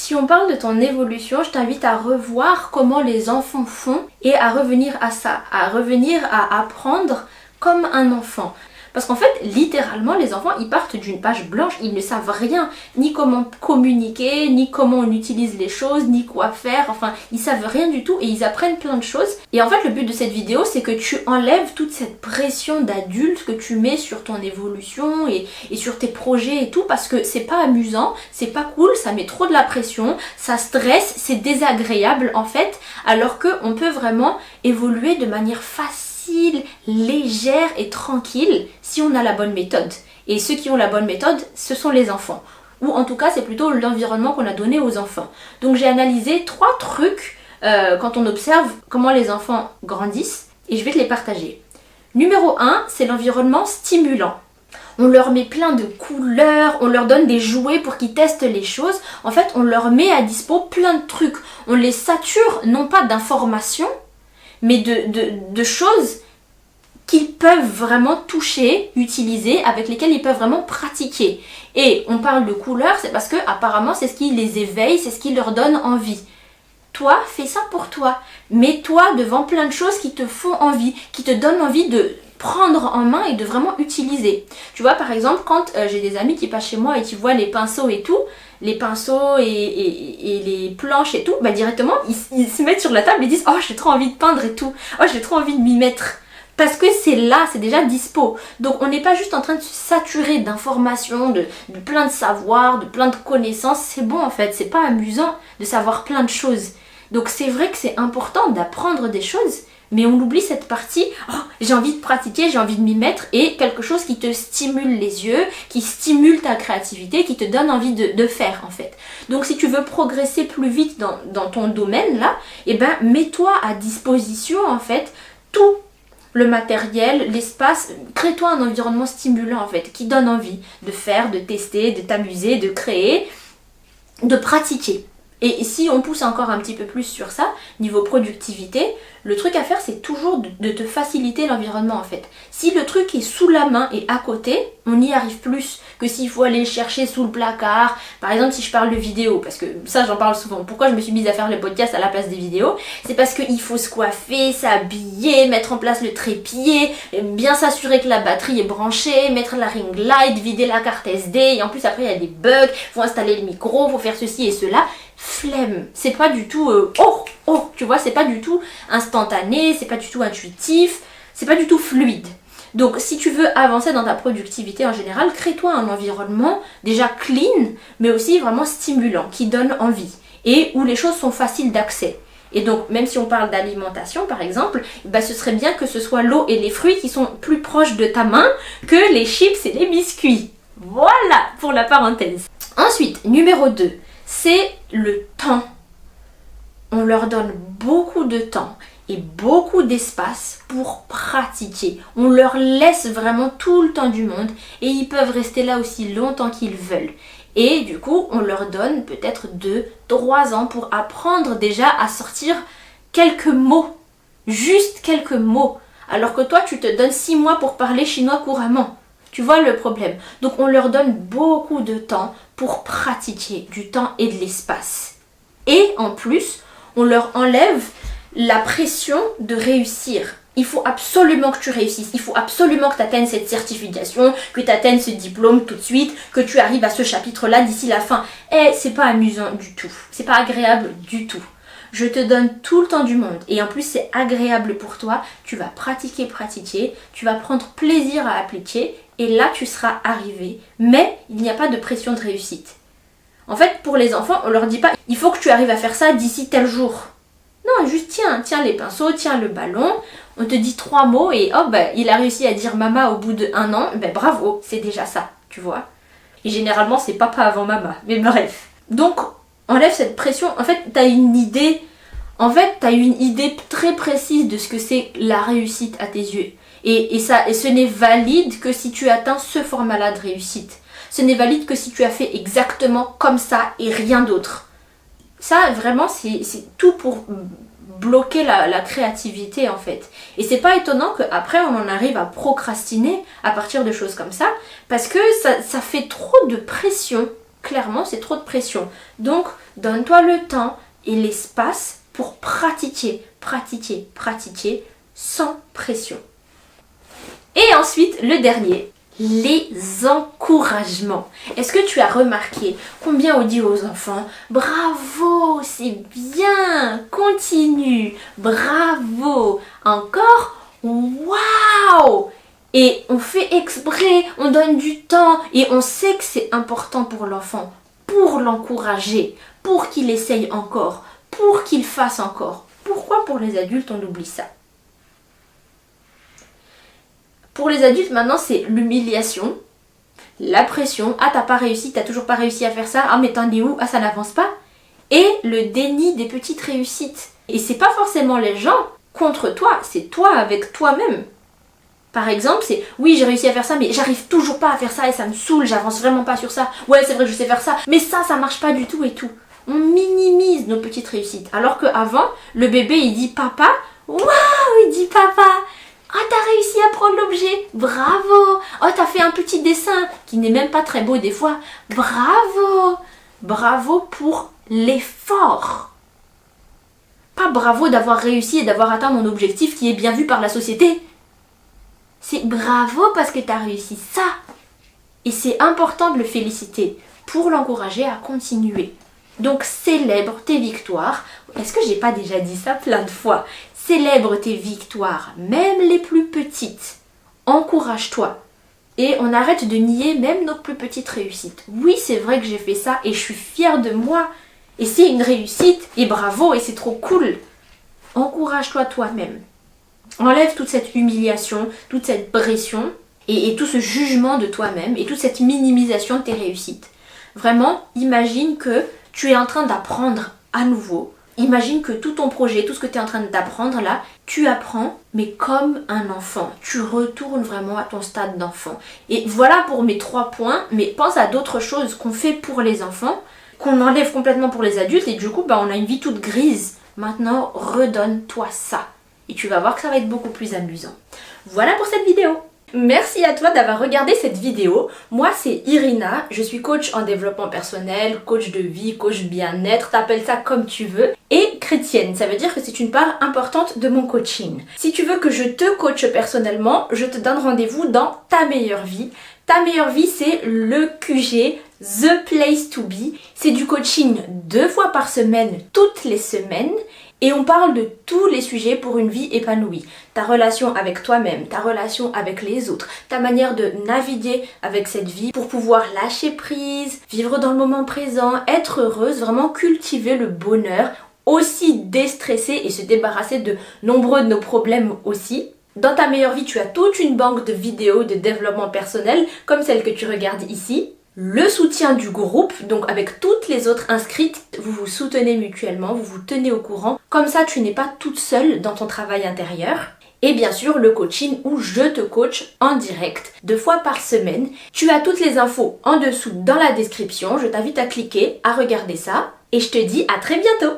Si on parle de ton évolution, je t'invite à revoir comment les enfants font et à revenir à ça, à revenir à apprendre comme un enfant. Parce qu'en fait, littéralement, les enfants, ils partent d'une page blanche, ils ne savent rien, ni comment communiquer, ni comment on utilise les choses, ni quoi faire, enfin, ils savent rien du tout et ils apprennent plein de choses. Et en fait, le but de cette vidéo, c'est que tu enlèves toute cette pression d'adulte que tu mets sur ton évolution et sur tes projets et tout, parce que c'est pas amusant, c'est pas cool, ça met trop de la pression, ça stresse, c'est désagréable en fait, alors qu'on peut vraiment évoluer de manière facile, légère et tranquille si on a la bonne méthode. Et ceux qui ont la bonne méthode, ce sont les enfants. Ou en tout cas, c'est plutôt l'environnement qu'on a donné aux enfants. Donc j'ai analysé 3 trucs quand on observe comment les enfants grandissent et je vais te les partager. Numéro 1, c'est l'environnement stimulant. On leur met plein de couleurs, on leur donne des jouets pour qu'ils testent les choses. En fait, on leur met à dispo plein de trucs. On les sature non pas d'informations, mais de choses qu'ils peuvent vraiment toucher, utiliser, avec lesquelles ils peuvent vraiment pratiquer. Et on parle de couleurs, c'est parce que apparemment c'est ce qui les éveille, c'est ce qui leur donne envie. Toi, fais ça pour toi. Mets-toi devant plein de choses qui te font envie, qui te donnent envie de prendre en main et de vraiment utiliser. Tu vois, par exemple, quand j'ai des amis qui passent chez moi et qui voient les pinceaux et tout, les pinceaux et les planches et tout, bah directement, ils se mettent sur la table et disent « Oh, j'ai trop envie de peindre et tout. Oh, j'ai trop envie de m'y mettre. » Parce que c'est là, c'est déjà dispo. Donc on n'est pas juste en train de se saturer d'informations, de plein de savoirs, de plein de connaissances. C'est bon en fait, c'est pas amusant de savoir plein de choses. Donc c'est vrai que c'est important d'apprendre des choses, mais on oublie cette partie, oh, j'ai envie de pratiquer, j'ai envie de m'y mettre, et quelque chose qui te stimule les yeux, qui stimule ta créativité, qui te donne envie de faire en fait. Donc si tu veux progresser plus vite dans ton domaine là, eh ben mets-toi à disposition en fait tout le matériel, l'espace, crée-toi un environnement stimulant en fait, qui donne envie de faire, de tester, de t'amuser, de créer, de pratiquer. Et si on pousse encore un petit peu plus sur ça, niveau productivité, le truc à faire c'est toujours de te faciliter l'environnement en fait. Si le truc est sous la main et à côté, on y arrive plus que s'il faut aller chercher sous le placard. Par exemple si je parle de vidéo, parce que ça j'en parle souvent, pourquoi je me suis mise à faire le podcast à la place des vidéos, c'est parce qu'il faut se coiffer, s'habiller, mettre en place le trépied, bien s'assurer que la batterie est branchée, mettre la ring light, vider la carte SD, et en plus après il y a des bugs, faut installer le micro, faut faire ceci et cela. Flemme, c'est pas du tout tu vois, c'est pas du tout instantané, c'est pas du tout intuitif, c'est pas du tout fluide. Donc si tu veux avancer dans ta productivité en général, crée-toi un environnement déjà clean, mais aussi vraiment stimulant, qui donne envie et où les choses sont faciles d'accès. Et donc même si on parle d'alimentation par exemple, bah, ce serait bien que ce soit l'eau et les fruits qui sont plus proches de ta main que les chips et les biscuits. Voilà pour la parenthèse. Ensuite, numéro 2. C'est le temps. On leur donne beaucoup de temps et beaucoup d'espace pour pratiquer. On leur laisse vraiment tout le temps du monde et ils peuvent rester là aussi longtemps qu'ils veulent. Et du coup, on leur donne peut-être 2-3 ans pour apprendre déjà à sortir quelques mots. Juste quelques mots. Alors que toi, tu te donnes 6 mois pour parler chinois couramment. Tu vois le problème. Donc on leur donne beaucoup de temps pour pratiquer, du temps et de l'espace. Et en plus, on leur enlève la pression de réussir. Il faut absolument que tu réussisses, il faut absolument que tu atteignes cette certification, que tu atteignes ce diplôme tout de suite, que tu arrives à ce chapitre-là d'ici la fin. Et c'est pas amusant du tout, c'est pas agréable du tout. Je te donne tout le temps du monde et en plus c'est agréable pour toi, tu vas pratiquer, tu vas prendre plaisir à appliquer et là tu seras arrivé. Mais il n'y a pas de pression de réussite. En fait pour les enfants on leur dit pas il faut que tu arrives à faire ça d'ici tel jour. Non, juste tiens les pinceaux, tiens le ballon, on te dit 3 mots et hop, il a réussi à dire maman au bout d'1 an, bravo, c'est déjà ça, tu vois. Et généralement c'est papa avant maman, mais bref. Donc enlève cette pression, en fait t'as une idée très précise de ce que c'est la réussite à tes yeux. Et ce n'est valide que si tu atteins ce format-là de réussite. Ce n'est valide que si tu as fait exactement comme ça et rien d'autre. Ça vraiment c'est tout pour bloquer la créativité en fait. Et c'est pas étonnant qu'après on en arrive à procrastiner à partir de choses comme ça, parce que ça fait trop de pression clairement c'est trop de pression. Donc donne-toi le temps et l'espace pour pratiquer sans pression. Et ensuite, le dernier, les encouragements. Est-ce que tu as remarqué combien on dit aux enfants « Bravo, c'est bien, continue, bravo, encore, waouh !» Et on fait exprès, on donne du temps et on sait que c'est important pour l'enfant, pour l'encourager, pour qu'il essaye encore, pour qu'il fasse encore. Pourquoi pour les adultes on oublie ça? Pour les adultes maintenant c'est l'humiliation, la pression, ah t'as pas réussi, t'as toujours pas réussi à faire ça, ah mais t'en es où, ah ça n'avance pas, et le déni des petites réussites. Et c'est pas forcément les gens contre toi, c'est toi avec toi-même. Par exemple, c'est oui j'ai réussi à faire ça mais j'arrive toujours pas à faire ça et ça me saoule, j'avance vraiment pas sur ça, ouais c'est vrai que je sais faire ça, mais ça marche pas du tout et tout. On minimise nos petites réussites. Alors qu'avant, le bébé il dit papa, waouh, il dit papa, oh t'as réussi à prendre l'objet, bravo, oh t'as fait un petit dessin qui n'est même pas très beau des fois, bravo, bravo pour l'effort. Pas bravo d'avoir réussi et d'avoir atteint mon objectif qui est bien vu par la société. C'est bravo parce que t'as réussi ça. Et c'est important de le féliciter pour l'encourager à continuer. Donc célèbre tes victoires. Est-ce que j'ai pas déjà dit ça plein de fois? Célèbre tes victoires, même les plus petites. Encourage-toi. Et on arrête de nier même nos plus petites réussites. Oui, c'est vrai que j'ai fait ça et je suis fière de moi. Et c'est une réussite et bravo et c'est trop cool. Encourage-toi toi-même. Enlève toute cette humiliation, toute cette pression et tout ce jugement de toi-même et toute cette minimisation de tes réussites. Vraiment, imagine que tu es en train d'apprendre à nouveau. Imagine que tout ton projet, tout ce que tu es en train d'apprendre là, tu apprends, mais comme un enfant. Tu retournes vraiment à ton stade d'enfant. Et voilà pour mes 3 points, mais pense à d'autres choses qu'on fait pour les enfants, qu'on enlève complètement pour les adultes, et du coup, on a une vie toute grise. Maintenant, redonne-toi ça. Et tu vas voir que ça va être beaucoup plus amusant. Voilà pour cette vidéo. Merci à toi d'avoir regardé cette vidéo. Moi c'est Irina, je suis coach en développement personnel, coach de vie, coach bien-être, t'appelles ça comme tu veux, et chrétienne, ça veut dire que c'est une part importante de mon coaching. Si tu veux que je te coache personnellement, je te donne rendez-vous dans Ta Meilleure Vie. Ta Meilleure Vie, c'est le QG, The Place to Be. C'est du coaching 2 fois par semaine, toutes les semaines. Et on parle de tous les sujets pour une vie épanouie. Ta relation avec toi-même, ta relation avec les autres, ta manière de naviguer avec cette vie pour pouvoir lâcher prise, vivre dans le moment présent, être heureuse, vraiment cultiver le bonheur, aussi déstresser et se débarrasser de nombreux de nos problèmes aussi. Dans Ta Meilleure Vie, tu as toute une banque de vidéos de développement personnel comme celle que tu regardes ici. Le soutien du groupe, donc avec toutes les autres inscrites, vous vous soutenez mutuellement, vous vous tenez au courant. Comme ça, tu n'es pas toute seule dans ton travail intérieur. Et bien sûr, le coaching où je te coach en direct 2 fois par semaine. Tu as toutes les infos en dessous dans la description. Je t'invite à cliquer, à regarder ça. Et je te dis à très bientôt!